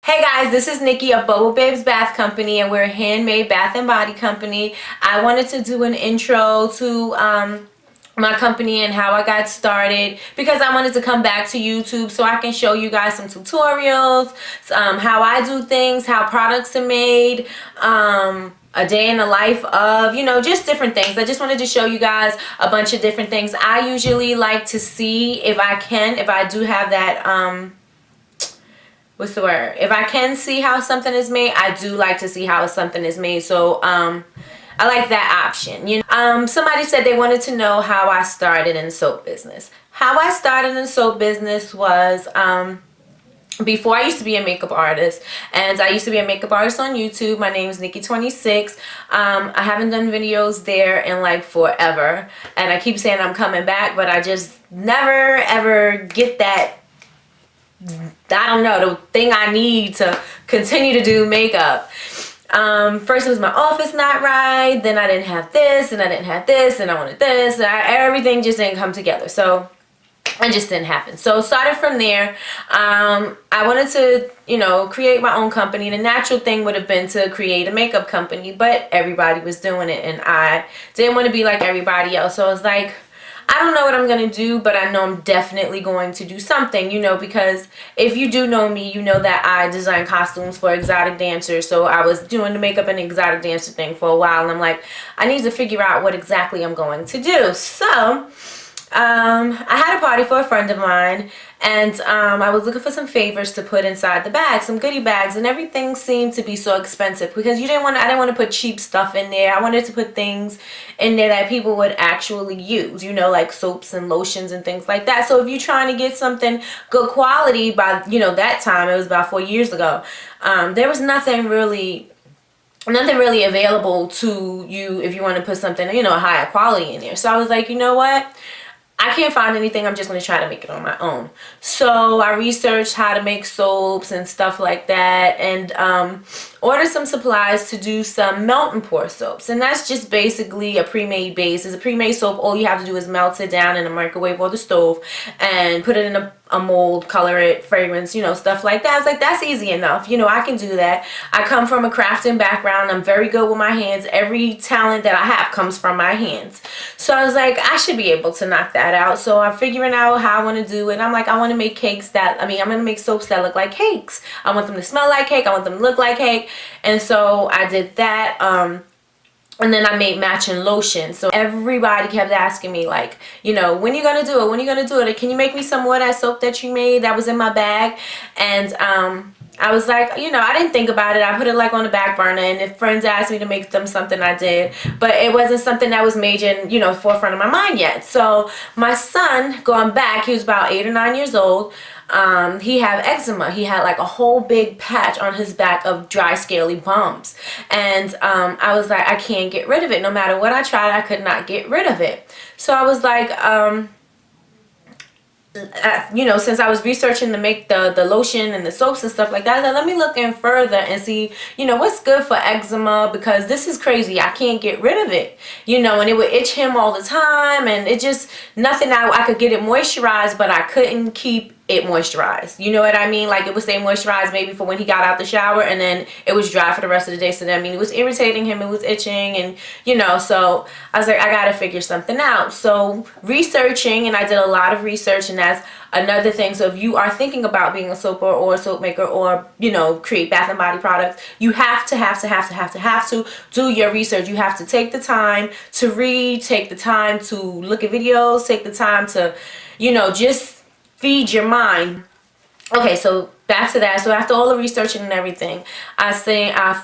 Hey guys, this is Nikki of Babez Bath Company, and we're a handmade bath and body company. I wanted to do an intro to my company and how I got started because I wanted to come back to YouTube so I can show you guys some tutorials, how I do things, how products are made, a day in the life of, just different things. I just wanted to show you guys a bunch of different things. I usually like to see if I do have that, what's the word? If I can see how something is made, I do like to see how something is made. So I like that option. Somebody said they wanted to know how I started in the soap business. How I started in the soap business was before I used to be a makeup artist, and I used to be a makeup artist on YouTube. My name is Nikki26. I haven't done videos there in like forever, and I keep saying I'm coming back, but I just never ever get that, I don't know, the thing I need to continue to do makeup. First it was my office not right, then I didn't have this, and I didn't have this, and I wanted this, and everything just didn't come together. So it just didn't happen. So started from there. I wanted to, create my own company. The natural thing would have been to create a makeup company, but everybody was doing it, and I didn't want to be like everybody else. So I was like, I don't know what I'm going to do, but I know I'm definitely going to do something, because if you do know me, you know that I design costumes for exotic dancers. So I was doing the makeup and exotic dancer thing for a while, and I'm like, I need to figure out what exactly I'm going to do. So I had a party for a friend of mine, and I was looking for some favors to put inside the bag, some goodie bags, and everything seemed to be so expensive because I didn't want to put cheap stuff in there. I wanted to put things in there that people would actually use, like soaps and lotions and things like that. So if you're trying to get something good quality, by that time, it was about 4 years ago, there was nothing really available to you if you want to put something, higher quality in there. So I was like, you know what? I can't find anything. I'm just going to try to make it on my own. So I researched how to make soaps and stuff like that, and ordered some supplies to do some melt and pour soaps. And that's just basically a pre-made base. It's a pre-made soap. All you have to do is melt it down in a microwave or the stove and put it in a mold, color it, fragrance, stuff like that. I was like, that's easy enough. I can do that. I come from a crafting background. I'm very good with my hands. Every talent that I have comes from my hands. So I was like, I should be able to knock that out. So I'm figuring out how I want to do it. I'm like, I want to make cakes I'm going to make soaps that look like cakes. I want them to smell like cake. I want them to look like cake. And so I did that. And then I made matching lotion. So everybody kept asking me, like, when you gonna do it? When you gonna do it? Can you make me some more of that soap that you made that was in my bag? And I was like, I didn't think about it. I put it like on the back burner, and if friends asked me to make them something, I did. But it wasn't something that was major in, forefront of my mind yet. So my son, going back, he was about 8 or 9 years old. He had eczema. He had like a whole big patch on his back of dry scaly bumps, and I was like, I can't get rid of it. No matter what I tried, I could not get rid of it. So I was like, since I was researching to make the lotion and the soaps and stuff like that, I said, let me look in further and see, what's good for eczema, because this is crazy. I can't get rid of it, and it would itch him all the time, and it just, nothing, I could get it moisturized, but I couldn't keep it moisturized. You know what I mean? Like, it would stay moisturized maybe for when he got out the shower, and then it was dry for the rest of the day. So that, it was irritating him, it was itching, and so I was like, I gotta figure something out. So researching, and I did a lot of research, and that's another thing. So if you are thinking about being a soaper or a soap maker, or create bath and body products, you have to do your research. You have to take the time to read, take the time to look at videos, take the time to just feed your mind. Okay, so back to that. So after all the researching and everything, I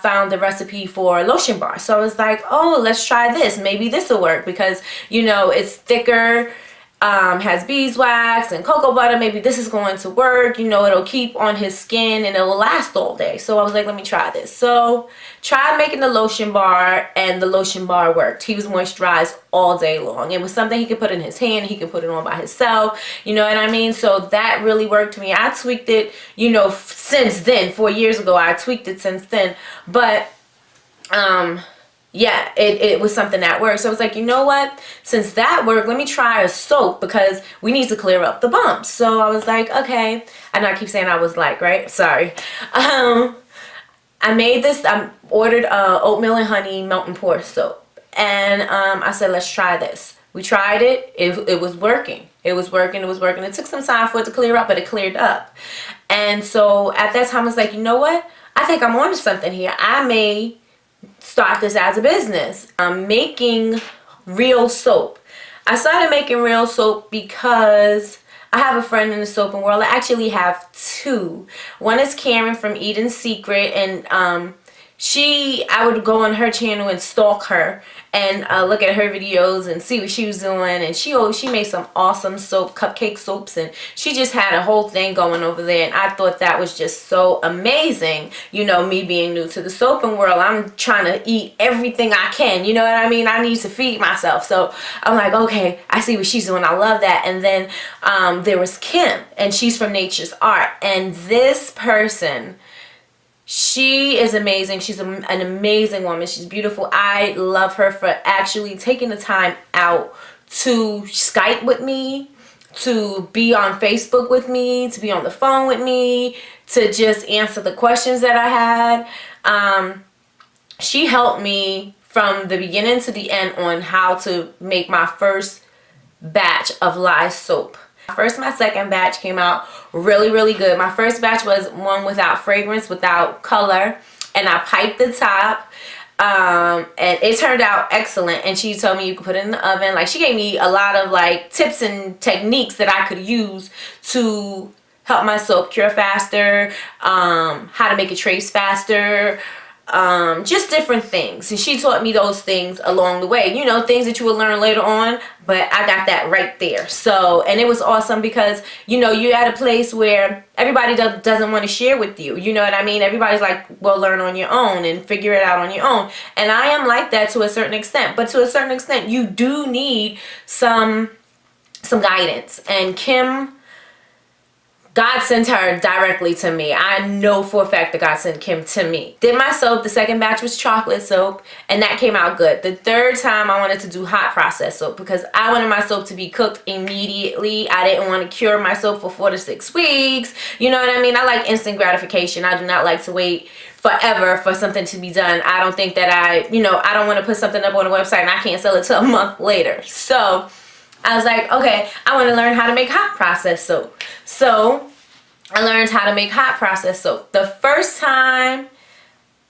found the recipe for a lotion bar. So I was like, oh, let's try this. Maybe this will work, because it's thicker, has beeswax and cocoa butter. Maybe this is going to work. It'll keep on his skin and it'll last all day. So I was like, let me try this. So tried making the lotion bar, and the lotion bar worked. He was moisturized all day long. It was something he could put in his hand. He could put it on by himself. You know what I mean? So that really worked to me. I tweaked it, since then. 4 years ago, I tweaked it since then. But yeah, it was something that worked. So I was like, you know what? Since that worked, let me try a soap because we need to clear up the bumps. So I was like, okay. I know I keep saying I was like, right? Sorry. I made this, I ordered oatmeal and honey melt and pour soap. And I said, let's try this. We tried it. It was working. It was working. It was working. It took some time for it to clear up, but it cleared up. And so at that time, I was like, you know what? I think I'm onto something here. I may start this as a business. I'm making real soap. I started making real soap because I have a friend in the soaping world. I actually have two. One is Karen from Eden Secret, and I would go on her channel and stalk her and look at her videos and see what she was doing. And she made some awesome soap, cupcake soaps, and she just had a whole thing going over there. And I thought that was just so amazing. You know, me being new to the soaping world, I'm trying to eat everything I can. You know what I mean? I need to feed myself. So I'm like, okay, I see what she's doing. I love that. And then there was Kim, and she's from Nature's Art. And this person, she is amazing. She's an amazing woman. She's beautiful. I love her for actually taking the time out to Skype with me, to be on Facebook with me, to be on the phone with me, to just answer the questions that I had. She helped me from the beginning to the end on how to make my first batch of lye soap. My second batch came out really, really good. My first batch was one without fragrance, without color, and I piped the top, and it turned out excellent. And she told me you could put it in the oven. Like, she gave me a lot of like tips and techniques that I could use to help my soap cure faster, how to make it trace faster, just different things. And she taught me those things along the way, you know, things that you will learn later on, but I got that right there. So, and it was awesome because, you know, you're at a place where everybody doesn't want to share with you, you know what I mean? Everybody's like, well, learn on your own and figure it out on your own. And I am like that to a certain extent, but to a certain extent you do need some guidance. And Kim, God sent her directly to me. I know for a fact that God sent Kim to me. Did my soap. The second batch was chocolate soap, and that came out good. The third time I wanted to do hot process soap because I wanted my soap to be cooked immediately. I didn't want to cure my soap for 4 to 6 weeks. You know what I mean? I like instant gratification. I do not like to wait forever for something to be done. I don't think that I don't want to put something up on a website and I can't sell it till a month later. So I was like, okay, I want to learn how to make hot process soap. So I learned how to make hot process soap. The first time,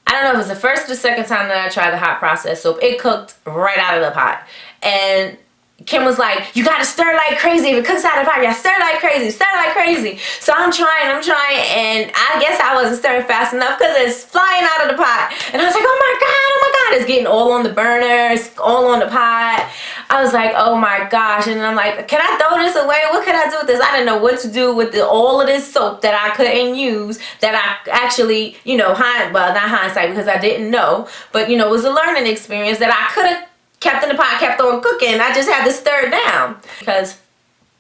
I don't know if it was the first or the second time that I tried the hot process soap, it cooked right out of the pot. And Kim was like, you gotta stir like crazy. If it cooks out of the pot, you gotta stir like crazy, stir like crazy. So I'm trying, and I guess I wasn't stirring fast enough because it's flying out of the pot. And I was like, oh my God, it's getting all on the burners, all on the pot. I was like, oh my gosh. And I'm like, can I throw this away? What can I do with this? I didn't know what to do with all of this soap that I couldn't use, that I actually, well, not hindsight because I didn't know, but it was a learning experience that I could have kept in the pot, kept on cooking. I just had to stir it down. Because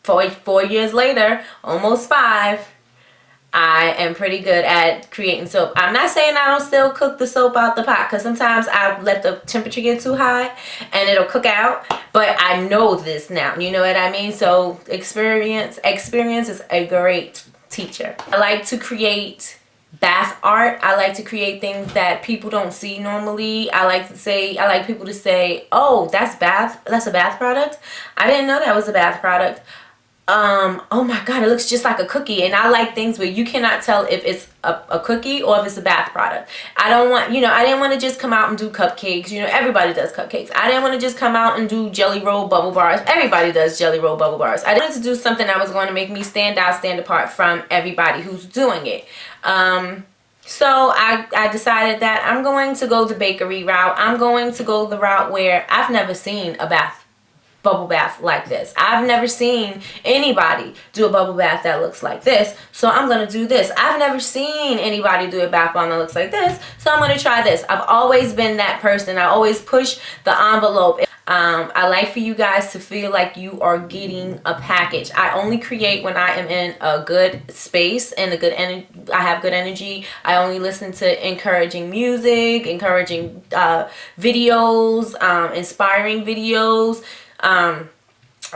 4 years later, almost 5, I am pretty good at creating soap. I'm not saying I don't still cook the soap out the pot, because sometimes I let the temperature get too high and it'll cook out, but I know this now, you know what I mean? So experience is a great teacher. I like to create bath art. I like to create things that people don't see normally. I like people to say, oh, that's a bath product. I didn't know that was a bath product. Oh my God, it looks just like a cookie. And I like things where you cannot tell if it's a cookie or if it's a bath product. I didn't want to just come out and do cupcakes. Everybody does cupcakes. I didn't want to just come out and do jelly roll bubble bars. Everybody does jelly roll bubble bars. I wanted to do something that was going to make me stand out, stand apart from everybody who's doing it. So I decided that I'm going to go the bakery route. I'm going to go the route where I've never seen a bubble bath like this. I've never seen anybody do a bubble bath that looks like this, so I'm gonna do this. I've never seen anybody do a bath bomb that looks like this, so I'm gonna try this. I've always been that person. I always push the envelope. I like for you guys to feel like you are getting a package. I only create when I am in a good space and a good energy. I have good energy. I only listen to encouraging music, encouraging videos, inspiring videos.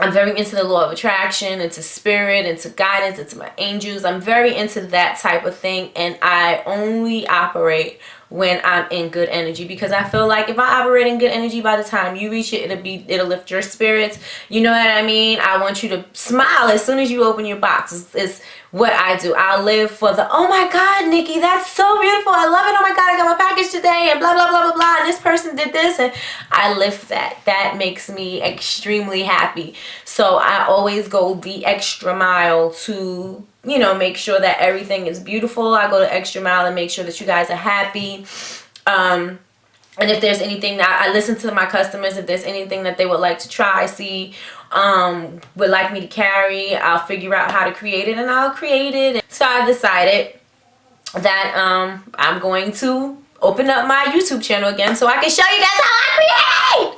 I'm very into the law of attraction, into spirit, into guidance, into my angels. I'm very into that type of thing, and I only operate when I'm in good energy, because I feel like if I operate in good energy, by the time you reach it, it'll lift your spirits. You know what I mean? I want you to smile as soon as you open your box. It's what I do. I'll live for the, oh my God, Nikki, that's so beautiful. I love it. Oh my God, I got my package today, and blah, blah, blah, blah, blah. And this person did this, and I live that. That makes me extremely happy. So I always go the extra mile to, you know, make sure that everything is beautiful. I go the extra mile and make sure that you guys are happy. And if there's anything that I listen to my customers, if there's anything that they would like to try, see, would like me to carry, I'll figure out how to create it, and I'll create it. So I decided that I'm going to open up my YouTube channel again so I can show you guys how I create.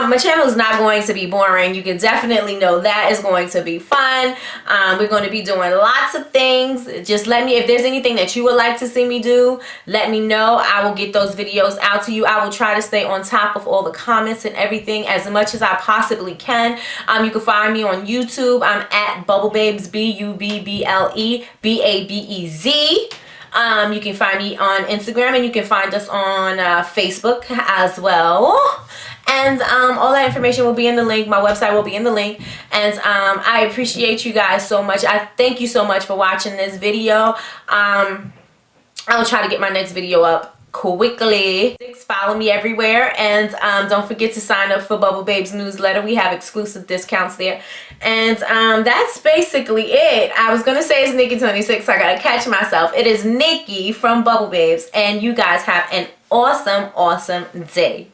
My channel is not going to be boring. You can definitely know that. It's going to be fun. We're going to be doing lots of things. Just let me, if there's anything that you would like to see me do, let me know. I will get those videos out to you. I will try to stay on top of all the comments and everything as much as I possibly can. You can find me on YouTube. I'm at Babez, BUBBLE, you can find me on Instagram, and you can find us on Facebook as well. And all that information will be in the link. My website will be in the link. And I appreciate you guys so much. I thank you so much for watching this video. I will try to get my next video up quickly. Follow me everywhere, and don't forget to sign up for Bubble Babes newsletter. We have exclusive discounts there. And that's basically it. I was gonna say it's Nikki26. I gotta catch myself. It is Nikki from Bubble Babes, and you guys have an awesome day.